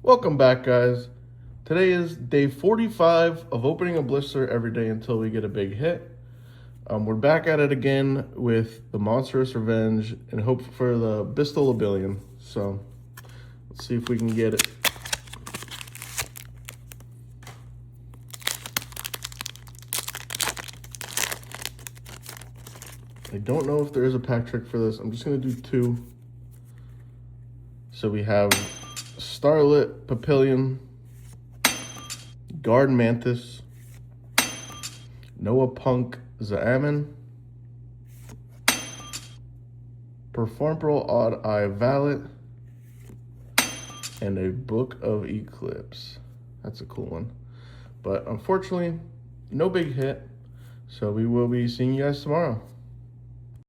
Welcome back, guys. Today is day 45 of opening a blister every day until we get a big hit. We're back at it again with the Monstrous Revenge and hope for the Billion. So let's see if we can get it. I don't know if there is a pack trick for this. I'm just going to do two. So we have Starlit Papillion, Guard Mantis, Noah Punk Zaaman, Performpearl Odd Eye Valet, and a Book of Eclipse. That's a cool one. But unfortunately, no big hit. So we will be seeing you guys tomorrow.